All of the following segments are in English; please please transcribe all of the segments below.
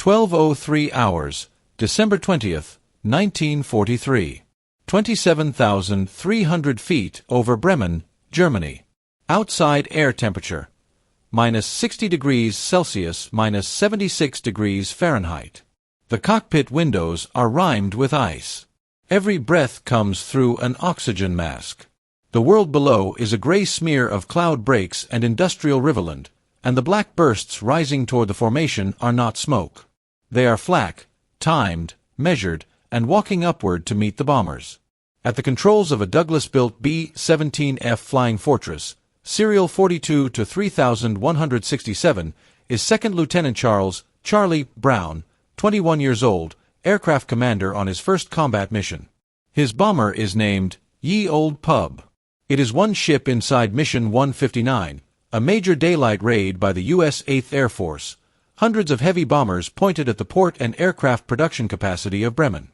12:03 hours, December 20th, 1943. 27,300 feet over Bremen, Germany. Outside air temperature, minus 60 degrees Celsius, minus 76 degrees Fahrenheit. The cockpit windows are rimed with ice. Every breath comes through an oxygen mask. The world below is a gray smear of cloud breaks and industrial riverland, and the black bursts rising toward the formation are not smoke. They are flak, timed, measured, and walking upward to meet the bombers. At the controls of a Douglas-built B-17F Flying Fortress, serial 42 to 3167, is Second Lieutenant Charlie Brown, 21 years old, aircraft commander on his first combat mission. His bomber is named Olde Pub. It is one ship inside Mission 159, a major daylight raid by the U.S. 8th Air Force, hundreds of heavy bombers pointed at the port and aircraft production capacity of Bremen.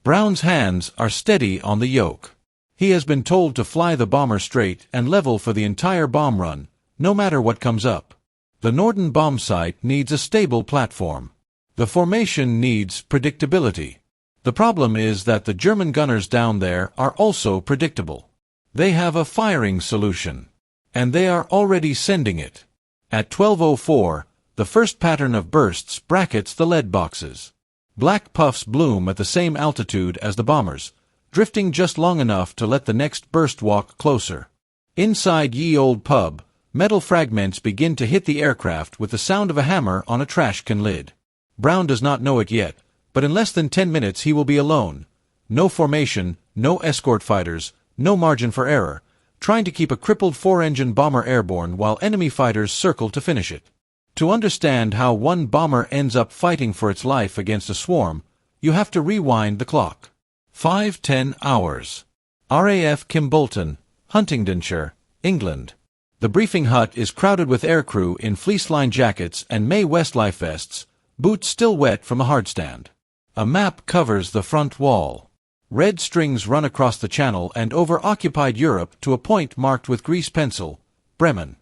Brown's hands are steady on the yoke. He has been told to fly the bomber straight and level for the entire bomb run, no matter what comes up. The Norden bomb site needs a stable platform. The formation needs predictability. The problem is that the German gunners down there are also predictable. They have a firing solution, and they are already sending it. At 12:04, the first pattern of bursts brackets the lead boxes. Black puffs bloom at the same altitude as the bombers, drifting just long enough to let the next burst walk closer. Inside Olde Pub, metal fragments begin to hit the aircraft with the sound of a hammer on a trash can lid. Brown does not know it yet, but in less than 10 minutes he will be alone. No formation, no escort fighters, no margin for error, trying to keep a crippled 4-engine bomber airborne while enemy fighters circle to finish it. To understand how one bomber ends up fighting for its life against a swarm, you have to rewind the clock. 5:10 hours. RAF Kimbolton, Huntingdonshire, England. The briefing hut is crowded with aircrew in fleece-lined jackets and Mae West life vests, boots still wet from a hardstand. A map covers the front wall. Red strings run across the channel and over occupied Europe to a point marked with grease pencil, Bremen.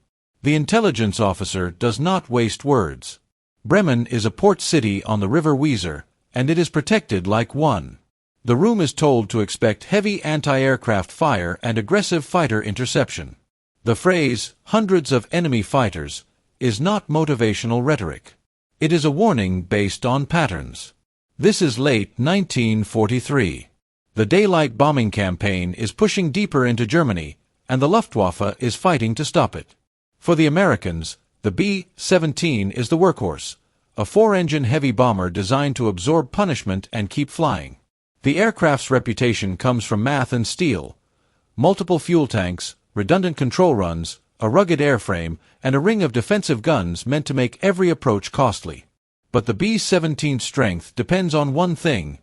The intelligence officer does not waste words. Bremen is a port city on the River Weser, and it is protected like one. The room is told to expect heavy anti-aircraft fire and aggressive fighter interception. The phrase, "hundreds of enemy fighters," is not motivational rhetoric. It is a warning based on patterns. This is late 1943. The daylight bombing campaign is pushing deeper into Germany, and the Luftwaffe is fighting to stop it. For the Americans, the B-17 is the workhorse, a 4-engine heavy bomber designed to absorb punishment and keep flying. The aircraft's reputation comes from math and steel, multiple fuel tanks, redundant control runs, a rugged airframe, and a ring of defensive guns meant to make every approach costly. But the B-17's strength depends on one thing: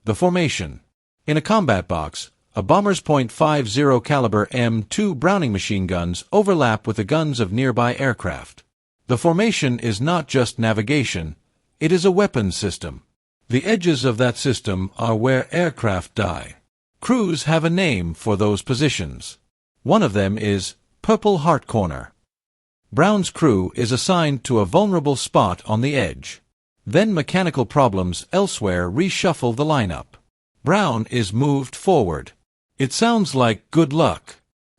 the formation. In a combat box, a bomber's .50 caliber M2 Browning machine guns overlap with the guns of nearby aircraft. The formation is not just navigation, it is a weapons system. The edges of that system are where aircraft die. Crews have a name for those positions. One of them is Purple Heart Corner. Brown's crew is assigned to a vulnerable spot on the edge. Then mechanical problems elsewhere reshuffle the lineup. Brown is moved forward. It sounds like good luck.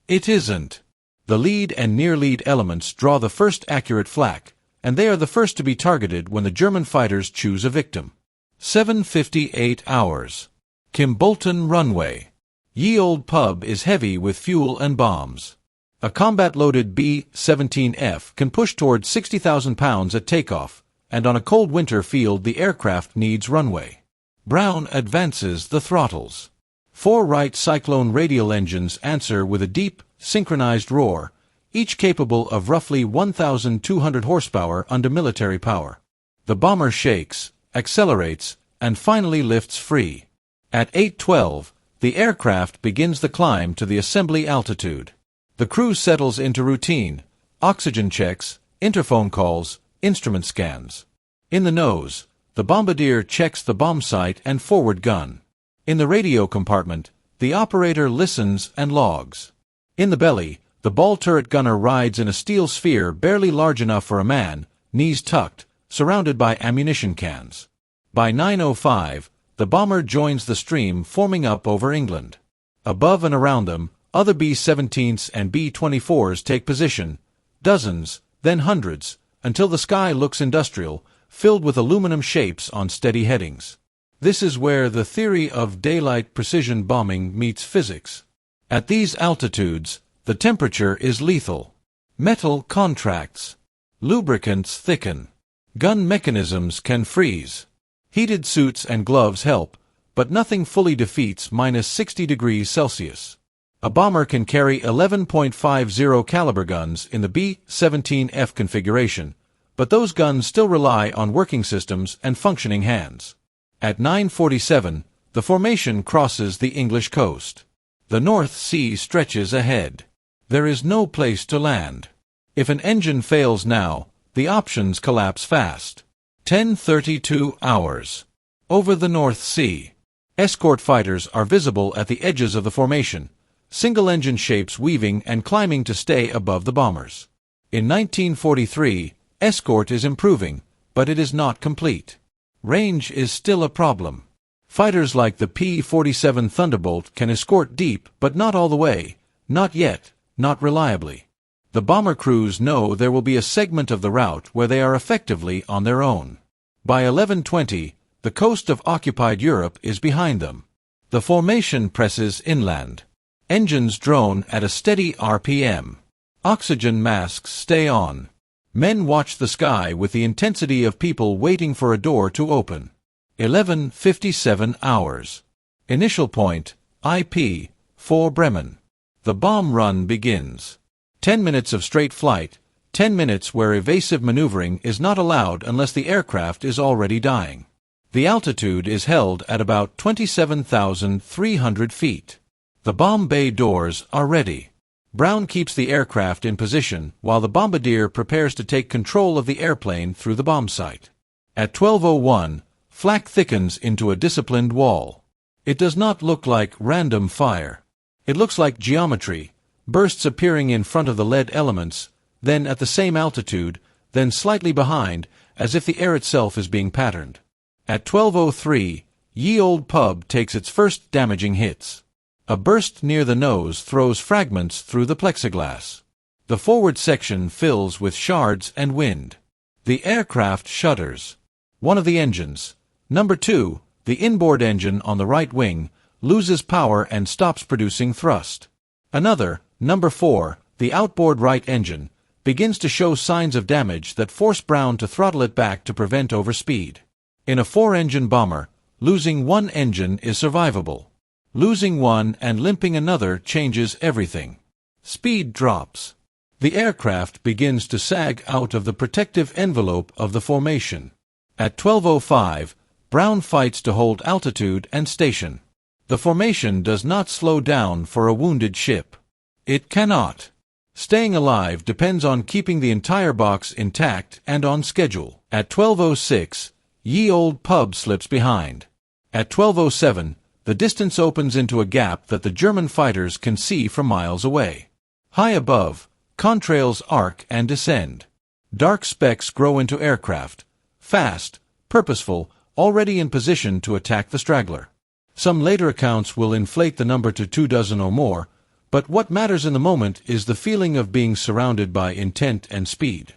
It isn't. The lead and near-lead elements draw the first accurate flak, and they are the first to be targeted when the German fighters choose a victim. 7:58 hours. Kimbolton runway. Olde Pub is heavy with fuel and bombs. A combat-loaded B-17F can push toward 60,000 pounds at takeoff, and on a cold winter field the aircraft needs runway. Brown advances the throttles. 4 Wright Cyclone radial engines answer with a deep, synchronized roar, each capable of roughly 1,200 horsepower under military power. The bomber shakes, accelerates, and finally lifts free. At 8:12, the aircraft begins the climb to the assembly altitude. The crew settles into routine, oxygen checks, interphone calls, instrument scans. In the nose, the bombardier checks the bomb sight and forward gun. In the radio compartment, the operator listens and logs. In the belly, the ball turret gunner rides in a steel sphere barely large enough for a man, knees tucked, surrounded by ammunition cans. By 9:05, the bomber joins the stream forming up over England. Above and around them, other B-17s and B-24s take position, dozens, then hundreds, until the sky looks industrial, filled with aluminum shapes on steady headings. This is where the theory of daylight precision bombing meets physics. At these altitudes, the temperature is lethal. Metal contracts. Lubricants thicken. Gun mechanisms can freeze. Heated suits and gloves help, but nothing fully defeats -60 degrees Celsius. A bomber can carry 11.50 caliber guns in the B-17F configuration, but those guns still rely on working systems and functioning hands. At 9:47, the formation crosses the English coast. The North Sea stretches ahead. There is no place to land. If an engine fails now, the options collapse fast. 10:32 hours. Over the North Sea. Escort fighters are visible at the edges of the formation, single-engine shapes weaving and climbing to stay above the bombers. In 1943, escort is improving, but it is not complete. Range is still a problem. Fighters like the P-47 Thunderbolt can escort deep, but not all the way, not yet, not reliably. The bomber crews know there will be a segment of the route where they are effectively on their own. By 11:20, the coast of occupied Europe is behind them. The formation presses inland. Engines drone at a steady RPM. Oxygen masks stay on. Men watch the sky with the intensity of people waiting for a door to open. 11:57 hours. Initial point, IP, 4 Bremen. The bomb run begins. 10 minutes of straight flight, 10 minutes where evasive maneuvering is not allowed unless the aircraft is already dying. The altitude is held at about 27,300 feet. The bomb bay doors are ready. Brown keeps the aircraft in position while the bombardier prepares to take control of the airplane through the bomb site. At 12:01, Flak thickens into a disciplined wall. It does not look like random fire. It looks like geometry, bursts appearing in front of the lead elements, then at the same altitude, then slightly behind, as if the air itself is being patterned. At 12:03, Ye Olde Pub takes its first damaging hits. A burst near the nose throws fragments through the plexiglass. The forward section fills with shards and wind. The aircraft shudders. One of the engines, number 2, the inboard engine on the right wing, loses power and stops producing thrust. Another, number 4, the outboard right engine, begins to show signs of damage that force Brown to throttle it back to prevent overspeed. In a 4-engine bomber, losing one engine is survivable. Losing one and limping another changes everything. Speed drops. The aircraft begins to sag out of the protective envelope of the formation. At 12:05, Brown fights to hold altitude and station. The formation does not slow down for a wounded ship. It cannot. Staying alive depends on keeping the entire box intact and on schedule. At 12:06, Ye Olde Pub slips behind. At 12:07, the distance opens into a gap that the German fighters can see from miles away. High above, contrails arc and descend. Dark specks grow into aircraft, fast, purposeful, already in position to attack the straggler. Some later accounts will inflate the number to 24 or more, but what matters in the moment is the feeling of being surrounded by intent and speed.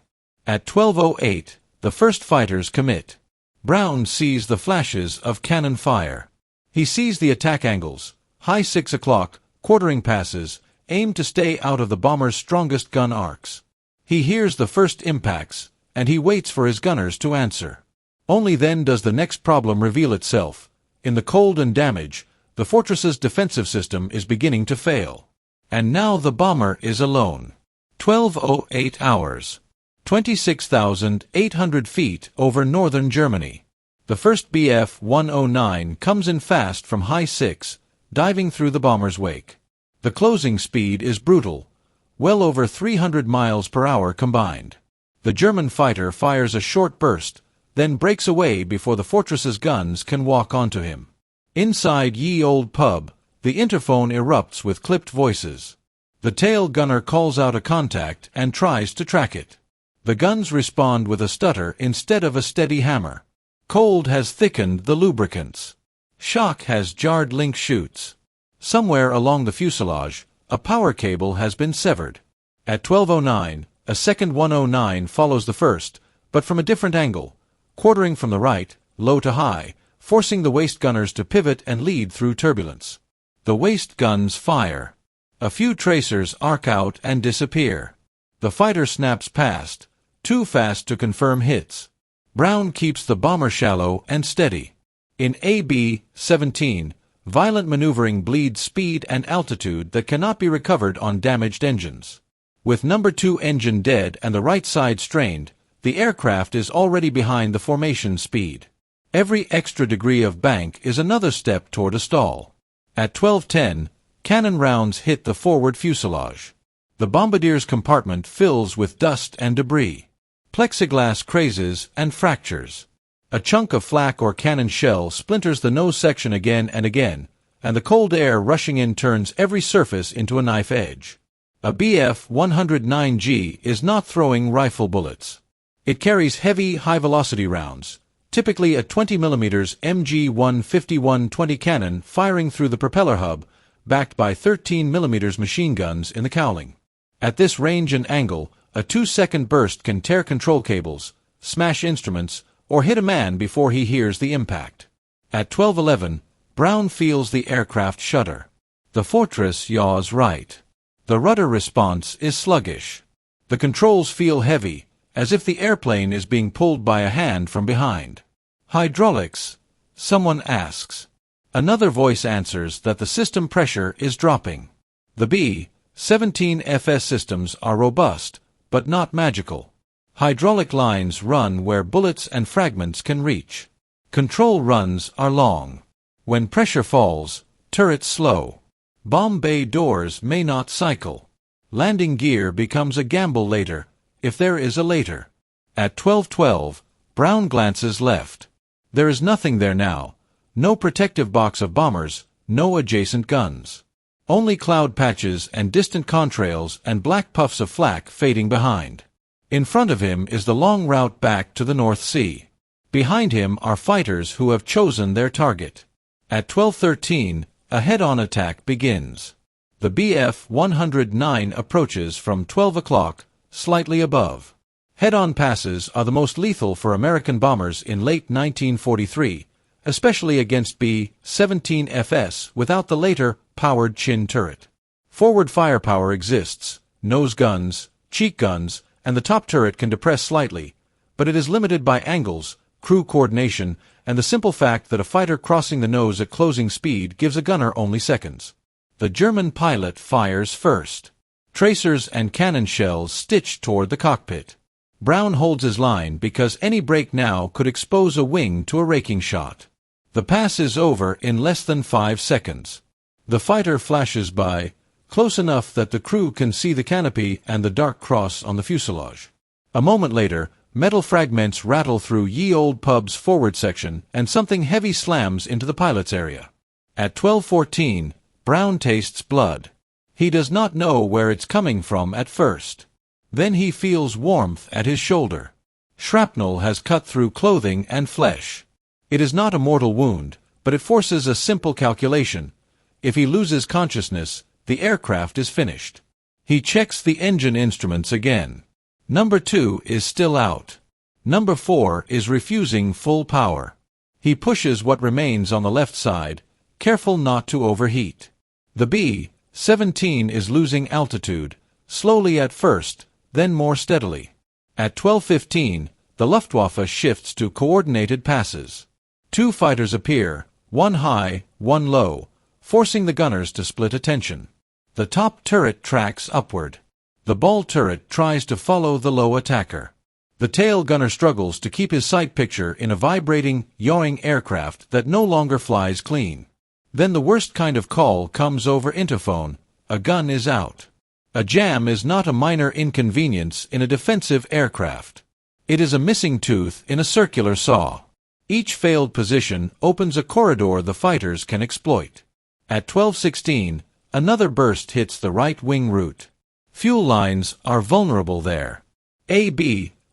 At 12:08, the first fighters commit. Brown sees the flashes of cannon fire. He sees the attack angles, high 6 o'clock, quartering passes, aimed to stay out of the bomber's strongest gun arcs. He hears the first impacts, and he waits for his gunners to answer. Only then does the next problem reveal itself. In the cold and damage, the fortress's defensive system is beginning to fail. And now the bomber is alone. 12:08 hours. 26,800 feet over northern Germany. The first Bf-109 comes in fast from high 6, diving through the bomber's wake. The closing speed is brutal, well over 300 miles per hour combined. The German fighter fires a short burst, then breaks away before the fortress's guns can walk onto him. Inside Ye Olde Pub, the interphone erupts with clipped voices. The tail gunner calls out a contact and tries to track it. The guns respond with a stutter instead of a steady hammer. Cold has thickened the lubricants. Shock has jarred link chutes. Somewhere along the fuselage, a power cable has been severed. At 12:09, a second 109 follows the first, but from a different angle, quartering from the right, low to high, forcing the waist gunners to pivot and lead through turbulence. The waist guns fire. A few tracers arc out and disappear. The fighter snaps past, too fast to confirm hits. Brown keeps the bomber shallow and steady. In a B-17, violent maneuvering bleeds speed and altitude that cannot be recovered on damaged engines. With number 2 engine dead and the right side strained, the aircraft is already behind the formation speed. Every extra degree of bank is another step toward a stall. At 12:10, cannon rounds hit the forward fuselage. The bombardier's compartment fills with dust and debris. Plexiglass crazes and fractures. A chunk of flak or cannon shell splinters the nose section again and again, and the cold air rushing in turns every surface into a knife edge. A Bf-109G is not throwing rifle bullets. It carries heavy, high-velocity rounds, typically a 20mm MG-151-20 cannon firing through the propeller hub, backed by 13mm machine guns in the cowling. At this range and angle, a 2-second burst can tear control cables, smash instruments, or hit a man before he hears the impact. At 12:11, Brown feels the aircraft shudder. The Fortress yaws right. The rudder response is sluggish. The controls feel heavy, as if the airplane is being pulled by a hand from behind. Hydraulics? Someone asks. Another voice answers that the system pressure is dropping. The B-17F systems are robust, but not magical. Hydraulic lines run where bullets and fragments can reach. Control runs are long. When pressure falls, turrets slow. Bomb bay doors may not cycle. Landing gear becomes a gamble later, if there is a later. At 12:12, Brown glances left. There is nothing there now. No protective box of bombers, no adjacent guns. Only cloud patches and distant contrails and black puffs of flak fading behind. In front of him is the long route back to the North Sea. Behind him are fighters who have chosen their target. At 12:13, a head-on attack begins. The Bf-109 approaches from 12 o'clock, slightly above. Head-on passes are the most lethal for American bombers in late 1943, especially against B-17Fs without the later powered chin turret. Forward firepower exists, nose guns, cheek guns, and the top turret can depress slightly, but it is limited by angles, crew coordination, and the simple fact that a fighter crossing the nose at closing speed gives a gunner only seconds. The German pilot fires first. Tracers and cannon shells stitch toward the cockpit. Brown holds his line because any break now could expose a wing to a raking shot. The pass is over in less than 5 seconds. The fighter flashes by, close enough that the crew can see the canopy and the dark cross on the fuselage. A moment later, metal fragments rattle through Ye Olde Pub's forward section and something heavy slams into the pilot's area. At 12:14, Brown tastes blood. He does not know where it's coming from at first. Then he feels warmth at his shoulder. Shrapnel has cut through clothing and flesh. It is not a mortal wound, but it forces a simple calculation. If he loses consciousness, the aircraft is finished. He checks the engine instruments again. Number 2 is still out. Number 4 is refusing full power. He pushes what remains on the left side, careful not to overheat. The B-17 is losing altitude, slowly at first, then more steadily. At 12:15, the Luftwaffe shifts to coordinated passes. 2 fighters appear, one high, one low, forcing the gunners to split attention. The top turret tracks upward. The ball turret tries to follow the low attacker. The tail gunner struggles to keep his sight picture in a vibrating, yawing aircraft that no longer flies clean. Then the worst kind of call comes over interphone: a gun is out. A jam is not a minor inconvenience in a defensive aircraft. It is a missing tooth in a circular saw. Each failed position opens a corridor the fighters can exploit. At 12:16, another burst hits the right wing route. Fuel lines are vulnerable there. A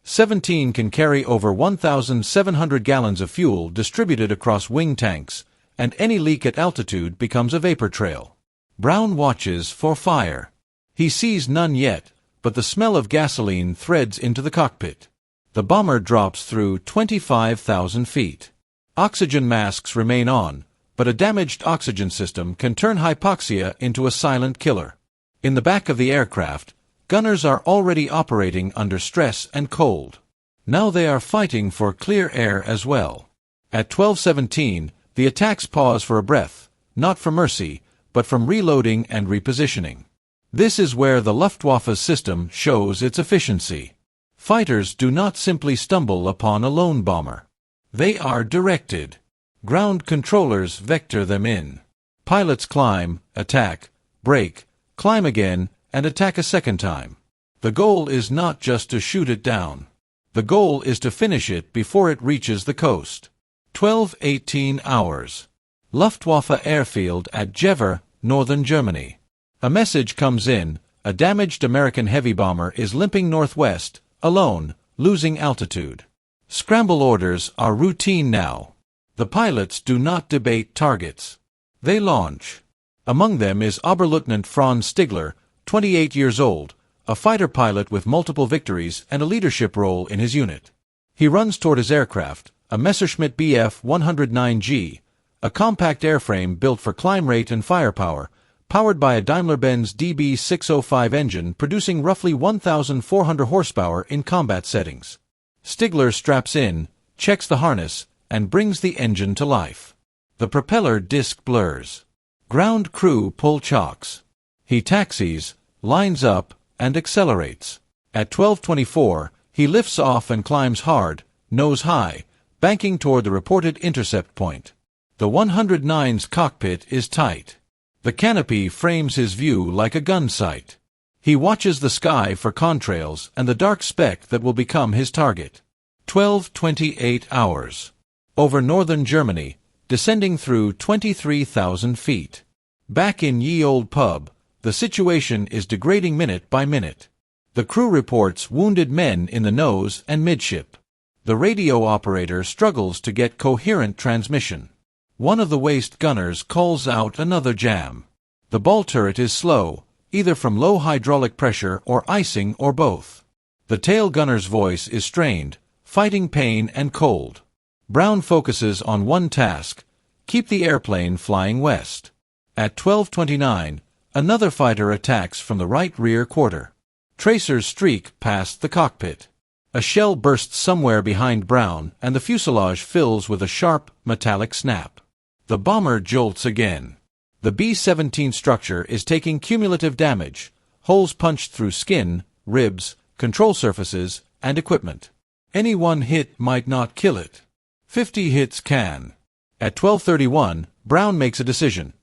17 can carry over 1,700 gallons of fuel distributed across wing tanks, and any leak at altitude becomes a vapor trail. Brown watches for fire. He sees none yet, but the smell of gasoline threads into the cockpit. The bomber drops through 25,000 feet. Oxygen masks remain on, but a damaged oxygen system can turn hypoxia into a silent killer. In the back of the aircraft, gunners are already operating under stress and cold. Now they are fighting for clear air as well. At 12:17, the attacks pause for a breath, not for mercy, but from reloading and repositioning. This is where the Luftwaffe system shows its efficiency. Fighters do not simply stumble upon a lone bomber. They are directed. Ground controllers vector them in. Pilots climb, attack, brake, climb again, and attack a second time. The goal is not just to shoot it down. The goal is to finish it before it reaches the coast. 12:18 hours. Luftwaffe airfield at Jever, northern Germany. A message comes in. A damaged American heavy bomber is limping northwest, alone, losing altitude. Scramble orders are routine now. The pilots do not debate targets. They launch. Among them is Oberleutnant Franz Stigler, 28 years old, a fighter pilot with multiple victories and a leadership role in his unit. He runs toward his aircraft, a Messerschmitt Bf 109G, a compact airframe built for climb rate and firepower, powered by a Daimler-Benz DB605 engine producing roughly 1,400 horsepower in combat settings. Stigler straps in, checks the harness, and brings the engine to life. The propeller disc blurs. Ground crew pull chocks. He taxis, lines up, and accelerates. At 12:24, he lifts off and climbs hard, nose high, banking toward the reported intercept point. The 109's cockpit is tight. The canopy frames his view like a gun sight. He watches the sky for contrails and the dark speck that will become his target. 12:28 hours. Over northern Germany, descending through 23,000 feet. Back in Ye Olde Pub, the situation is degrading minute by minute. The crew reports wounded men in the nose and midship. The radio operator struggles to get coherent transmission. One of the waist gunners calls out another jam. The ball turret is slow, either from low hydraulic pressure or icing or both. The tail gunner's voice is strained, fighting pain and cold. Brown focuses on one task: keep the airplane flying west. At 12:29, another fighter attacks from the right rear quarter. Tracers streak past the cockpit. A shell bursts somewhere behind Brown, and the fuselage fills with a sharp, metallic snap. The bomber jolts again. The B-17 structure is taking cumulative damage, holes punched through skin, ribs, control surfaces, and equipment. Any one hit might not kill it. 50 hits can. At 12:31, Brown makes a decision.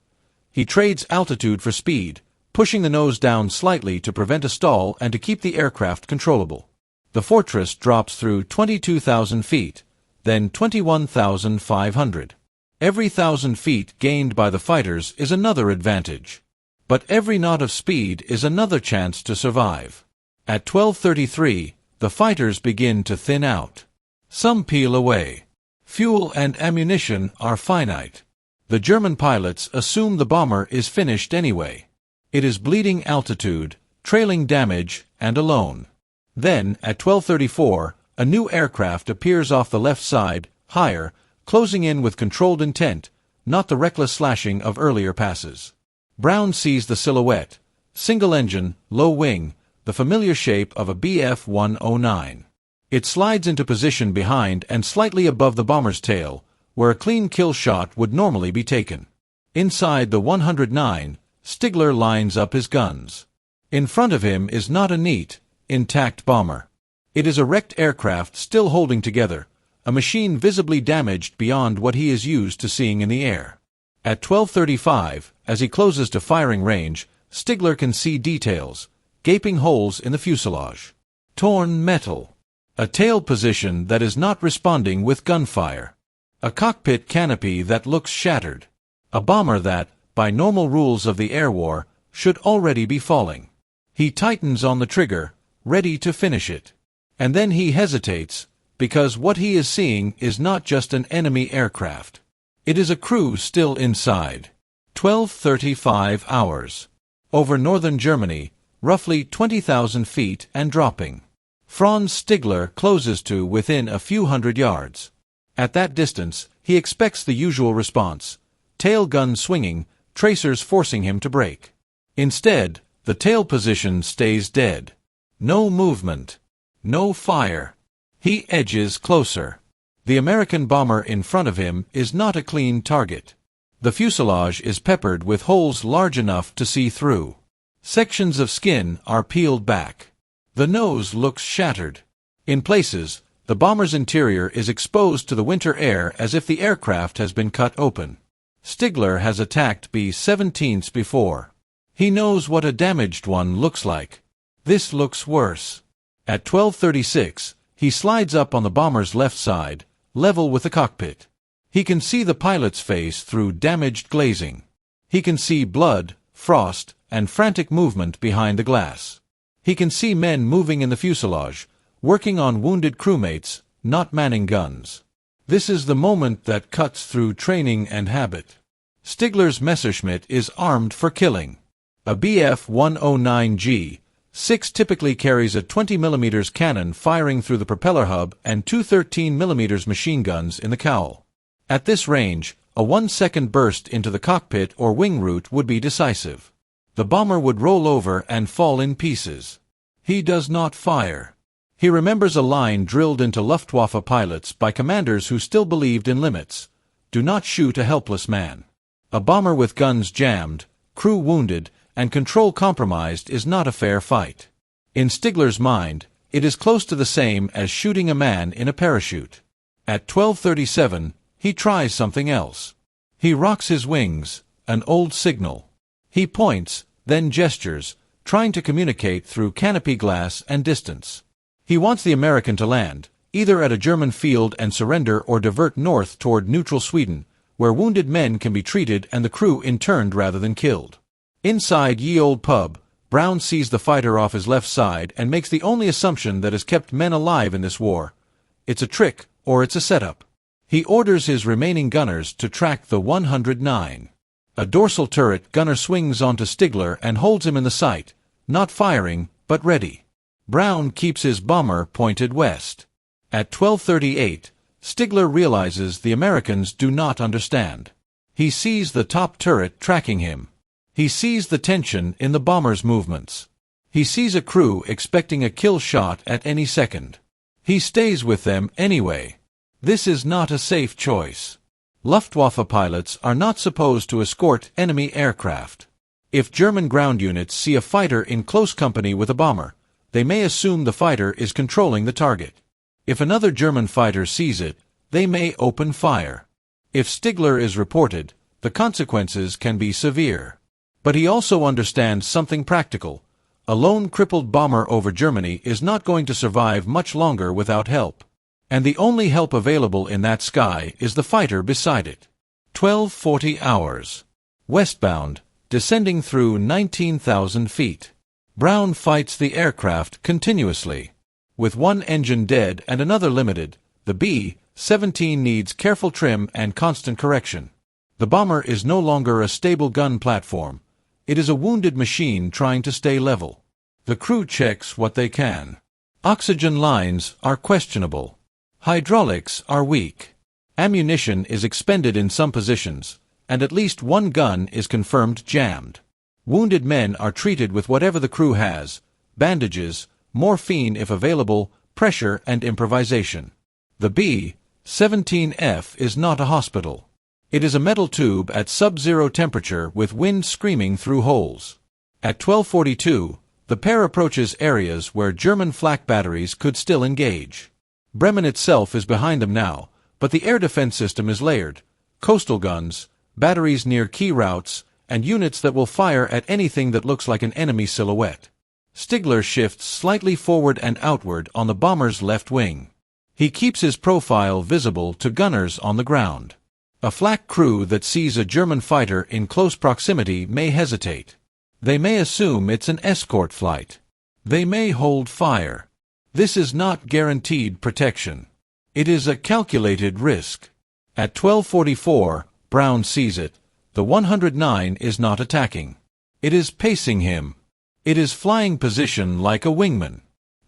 He trades altitude for speed, pushing the nose down slightly to prevent a stall and to keep the aircraft controllable. The Fortress drops through 22,000 feet, then 21,500. Every 1,000 feet gained by the fighters is another advantage. But every knot of speed is another chance to survive. At 12:33, the fighters begin to thin out. Some peel away. Fuel and ammunition are finite. The German pilots assume the bomber is finished anyway. It is bleeding altitude, trailing damage, and alone. Then, at 12:34, a new aircraft appears off the left side, higher, closing in with controlled intent, not the reckless slashing of earlier passes. Brown sees the silhouette, single engine, low wing, the familiar shape of a Bf 109. It slides into position behind and slightly above the bomber's tail, where a clean kill shot would normally be taken. Inside the 109, Stigler lines up his guns. In front of him is not a neat, intact bomber. It is a wrecked aircraft still holding together, a machine visibly damaged beyond what he is used to seeing in the air. At 12:35, as he closes to firing range, Stigler can see details, gaping holes in the fuselage. Torn metal. A tail position that is not responding with gunfire. A cockpit canopy that looks shattered. A bomber that, by normal rules of the air war, should already be falling. He tightens on the trigger, ready to finish it. And then he hesitates, because what he is seeing is not just an enemy aircraft. It is a crew still inside. 12:35 hours. Over northern Germany, roughly 20,000 feet and dropping. Franz Stigler closes to within a few hundred yards. At that distance, he expects the usual response: tail gun swinging, tracers forcing him to brake. Instead, the tail position stays dead. No movement. No fire. He edges closer. The American bomber in front of him is not a clean target. The fuselage is peppered with holes large enough to see through. Sections of skin are peeled back. The nose looks shattered. In places, the bomber's interior is exposed to the winter air as if the aircraft has been cut open. Stigler has attacked B-17s before. He knows what a damaged one looks like. This looks worse. At 12:36, he slides up on the bomber's left side, level with the cockpit. He can see the pilot's face through damaged glazing. He can see blood, frost, and frantic movement behind the glass. He can see men moving in the fuselage, working on wounded crewmates, not manning guns. This is the moment that cuts through training and habit. Stigler's Messerschmitt is armed for killing. A Bf-109G 6 typically carries a 20mm cannon firing through the propeller hub and two 13mm machine guns in the cowl. At this range, a 1-second burst into the cockpit or wing root would be decisive. The bomber would roll over and fall in pieces. He does not fire. He remembers a line drilled into Luftwaffe pilots by commanders who still believed in limits: do not shoot a helpless man. A bomber with guns jammed, crew wounded, and control compromised is not a fair fight. In Stigler's mind, it is close to the same as shooting a man in a parachute. At 12:37, he tries something else. He rocks his wings, an old signal. He points, then gestures, trying to communicate through canopy glass and distance. He wants the American to land, either at a German field and surrender or divert north toward neutral Sweden, where wounded men can be treated and the crew interned rather than killed. Inside Ye Olde Pub, Brown sees the fighter off his left side and makes the only assumption that has kept men alive in this war: it's a trick or it's a setup. He orders his remaining gunners to track the 109. A dorsal turret gunner swings onto Stigler and holds him in the sight, not firing, but ready. Brown keeps his bomber pointed west. At 12:38, Stigler realizes the Americans do not understand. He sees the top turret tracking him. He sees the tension in the bomber's movements. He sees a crew expecting a kill shot at any second. He stays with them anyway. This is not a safe choice. Luftwaffe pilots are not supposed to escort enemy aircraft. If German ground units see a fighter in close company with a bomber, they may assume the fighter is controlling the target. If another German fighter sees it, they may open fire. If Stigler is reported, the consequences can be severe. But he also understands something practical. A lone crippled bomber over Germany is not going to survive much longer without help. And the only help available in that sky is the fighter beside it. 12:40 hours. Westbound, descending through 19,000 feet. Brown fights the aircraft continuously. With one engine dead and another limited, the B-17 needs careful trim and constant correction. The bomber is no longer a stable gun platform. It is a wounded machine trying to stay level. The crew checks what they can. Oxygen lines are questionable. Hydraulics are weak. Ammunition is expended in some positions, and at least one gun is confirmed jammed. Wounded men are treated with whatever the crew has: bandages, morphine if available, pressure and improvisation. The B-17F is not a hospital. It is a metal tube at sub-zero temperature with wind screaming through holes. At 12:42, the pair approaches areas where German flak batteries could still engage. Bremen itself is behind them now, but the air defense system is layered: coastal guns, batteries near key routes, and units that will fire at anything that looks like an enemy silhouette. Stigler shifts slightly forward and outward on the bomber's left wing. He keeps his profile visible to gunners on the ground. A flak crew that sees a German fighter in close proximity may hesitate. They may assume it's an escort flight. They may hold fire. This is not guaranteed protection. It is a calculated risk. At 12:44, Brown sees it. The 109 is not attacking. It is pacing him. It is flying position like a wingman.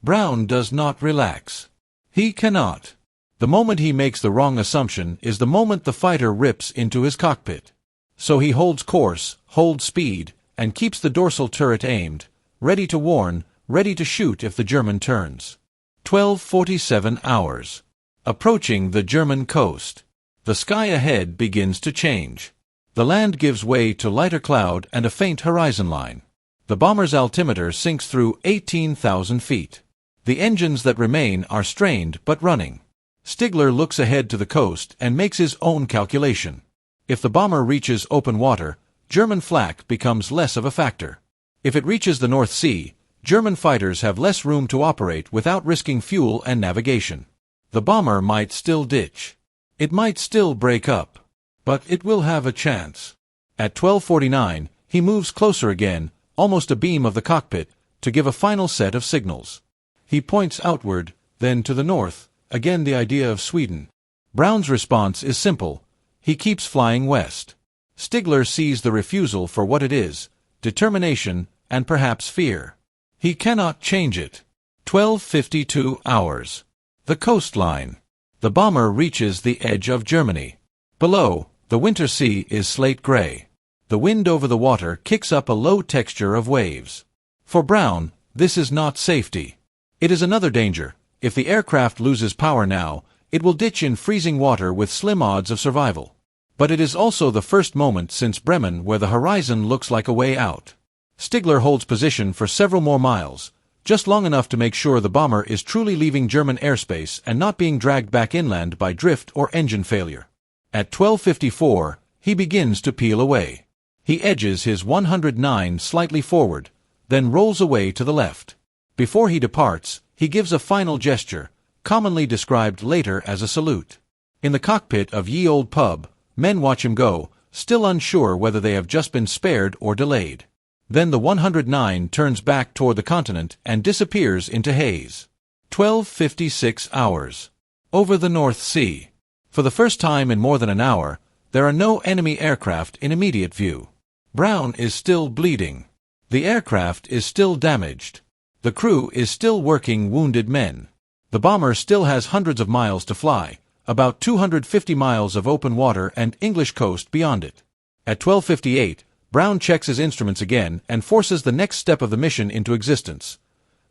Brown does not relax. He cannot. The moment he makes the wrong assumption is the moment the fighter rips into his cockpit. So he holds course, holds speed, and keeps the dorsal turret aimed, ready to warn, ready to shoot if the German turns. 12:47 hours. Approaching the German coast. The sky ahead begins to change. The land gives way to lighter cloud and a faint horizon line. The bomber's altimeter sinks through 18,000 feet. The engines that remain are strained but running. Stigler looks ahead to the coast and makes his own calculation. If the bomber reaches open water, German flak becomes less of a factor. If it reaches the North Sea, German fighters have less room to operate without risking fuel and navigation. The bomber might still ditch. It might still break up. But it will have a chance. At 12:49, he moves closer again, almost a beam of the cockpit, to give a final set of signals. He points outward, then to the north, again the idea of Sweden. Brown's response is simple. He keeps flying west. Stigler sees the refusal for what it is, determination, and perhaps fear. He cannot change it. 12:52 hours. The coastline. The bomber reaches the edge of Germany. Below, the winter sea is slate gray. The wind over the water kicks up a low texture of waves. For Brown, this is not safety. It is another danger. If the aircraft loses power now, it will ditch in freezing water with slim odds of survival. But it is also the first moment since Bremen where the horizon looks like a way out. Stigler holds position for several more miles, just long enough to make sure the bomber is truly leaving German airspace and not being dragged back inland by drift or engine failure. At 12:54, he begins to peel away. He edges his 109 slightly forward, then rolls away to the left. Before he departs, he gives a final gesture, commonly described later as a salute. In the cockpit of Ye Olde Pub, men watch him go, still unsure whether they have just been spared or delayed. Then the 109 turns back toward the continent and disappears into haze. 12:56 hours. Over the North Sea. For the first time in more than an hour, there are no enemy aircraft in immediate view. Brown is still bleeding. The aircraft is still damaged. The crew is still working wounded men. The bomber still has hundreds of miles to fly, about 250 miles of open water and English coast beyond it. At 12:58, Brown checks his instruments again and forces the next step of the mission into existence.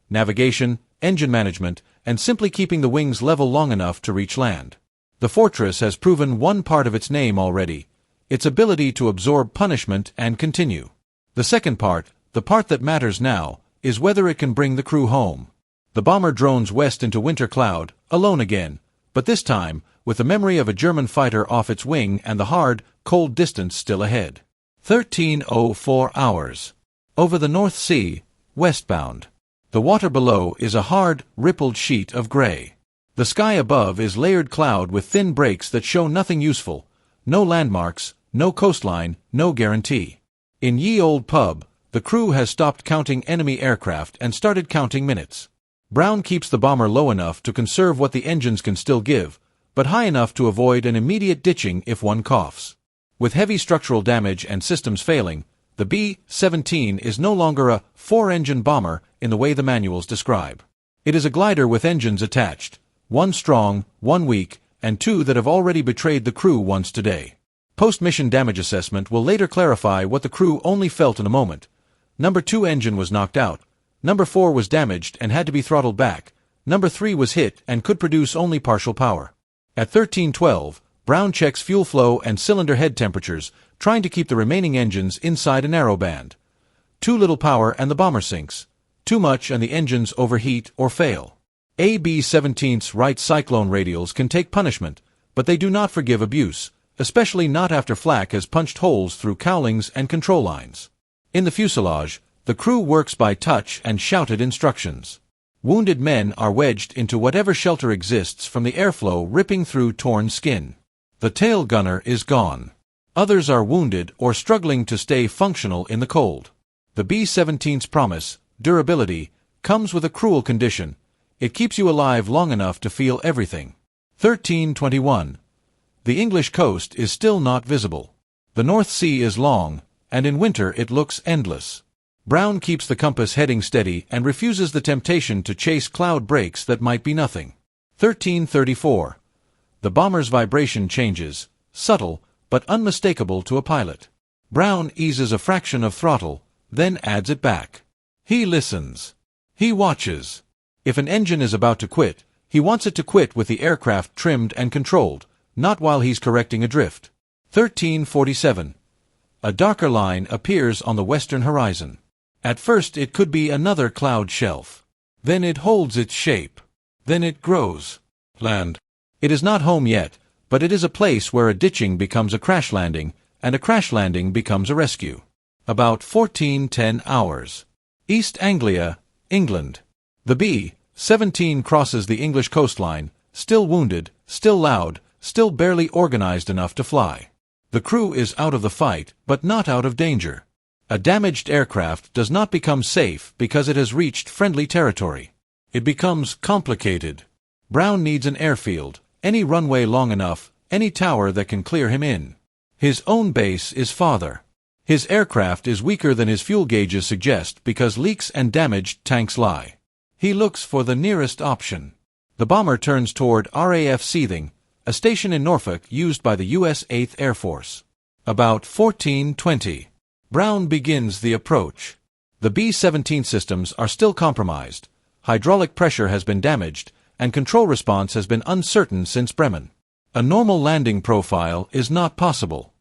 Navigation, engine management, and simply keeping the wings level long enough to reach land. The fortress has proven one part of its name already, its ability to absorb punishment and continue. The second part, the part that matters now, is whether it can bring the crew home. The bomber drones west into winter cloud, alone again, but this time, with the memory of a German fighter off its wing and the hard, cold distance still ahead. 13:04 hours. Over the North Sea, westbound. The water below is a hard, rippled sheet of gray. The sky above is layered cloud with thin breaks that show nothing useful, no landmarks, no coastline, no guarantee. In Ye Olde Pub, the crew has stopped counting enemy aircraft and started counting minutes. Brown keeps the bomber low enough to conserve what the engines can still give, but high enough to avoid an immediate ditching if one coughs. With heavy structural damage and systems failing, the B-17 is no longer a four-engine bomber in the way the manuals describe. It is a glider with engines attached, one strong, one weak, and two that have already betrayed the crew once today. Post-mission damage assessment will later clarify what the crew only felt in a moment. Number 2 engine was knocked out. Number 4 was damaged and had to be throttled back. Number 3 was hit and could produce only partial power. At 13:12, Brown checks fuel flow and cylinder head temperatures, trying to keep the remaining engines inside a narrow band. Too little power and the bomber sinks. Too much and the engines overheat or fail. B-17's right cyclone radials can take punishment, but they do not forgive abuse, especially not after Flak has punched holes through cowlings and control lines. In the fuselage, the crew works by touch and shouted instructions. Wounded men are wedged into whatever shelter exists from the airflow ripping through torn skin. The tail gunner is gone. Others are wounded or struggling to stay functional in the cold. The B-17's promise, durability, comes with a cruel condition. It keeps you alive long enough to feel everything. 1321. The English coast is still not visible. The North Sea is long, and in winter it looks endless. Brown keeps the compass heading steady and refuses the temptation to chase cloud breaks that might be nothing. 1334. The bomber's vibration changes, subtle, but unmistakable to a pilot. Brown eases a fraction of throttle, then adds it back. He listens. He watches. If an engine is about to quit, he wants it to quit with the aircraft trimmed and controlled, not while he's correcting a drift. 1347. A darker line appears on the western horizon. At first it could be another cloud shelf. Then it holds its shape. Then it grows. Land. It is not home yet, but it is a place where a ditching becomes a crash landing, and a crash landing becomes a rescue. About 1410 hours. East Anglia, England. The B-17 crosses the English coastline, still wounded, still loud, still barely organized enough to fly. The crew is out of the fight, but not out of danger. A damaged aircraft does not become safe because it has reached friendly territory. It becomes complicated. Brown needs an airfield, any runway long enough, any tower that can clear him in. His own base is farther. His aircraft is weaker than his fuel gauges suggest because leaks and damaged tanks lie. He looks for the nearest option. The bomber turns toward RAF Seething, a station in Norfolk used by the U.S. 8th Air Force. About 1420. Brown begins the approach. The B-17 systems are still compromised, hydraulic pressure has been damaged, and control response has been uncertain since Bremen. A normal landing profile is not possible.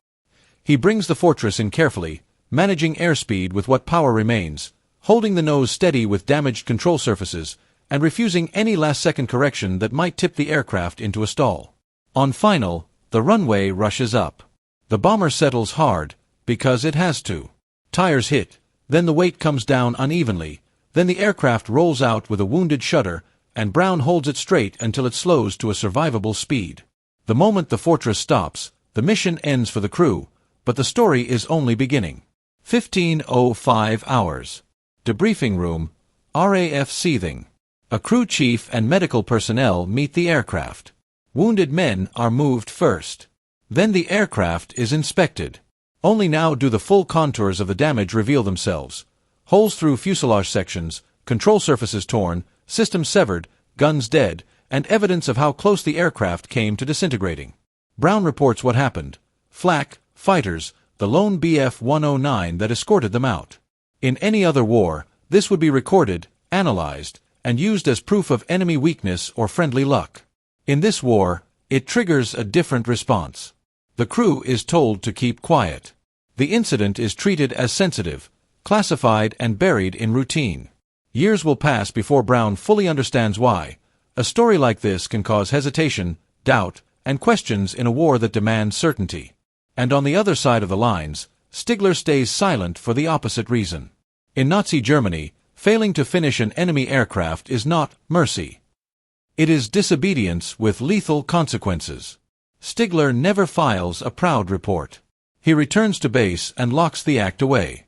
He brings the Fortress in carefully, managing airspeed with what power remains, holding the nose steady with damaged control surfaces, and refusing any last-second correction that might tip the aircraft into a stall. On final, the runway rushes up. The bomber settles hard, because it has to. Tires hit, then the weight comes down unevenly, then the aircraft rolls out with a wounded shudder, and Brown holds it straight until it slows to a survivable speed. The moment the Fortress stops, the mission ends for the crew, but the story is only beginning. 1505 hours. Debriefing room, RAF Seething. A crew chief and medical personnel meet the aircraft. Wounded men are moved first. Then the aircraft is inspected. Only now do the full contours of the damage reveal themselves. Holes through fuselage sections, control surfaces torn, systems severed, guns dead, and evidence of how close the aircraft came to disintegrating. Brown reports what happened. Flak, fighters, the lone Bf-109 that escorted them out. In any other war, this would be recorded, analyzed, and used as proof of enemy weakness or friendly luck. In this war, it triggers a different response. The crew is told to keep quiet. The incident is treated as sensitive, classified and buried in routine. Years will pass before Brown fully understands why. A story like this can cause hesitation, doubt, and questions in a war that demands certainty. And on the other side of the lines, Stigler stays silent for the opposite reason. In Nazi Germany, failing to finish an enemy aircraft is not mercy. It is disobedience with lethal consequences. Stigler never files a proud report. He returns to base and locks the act away.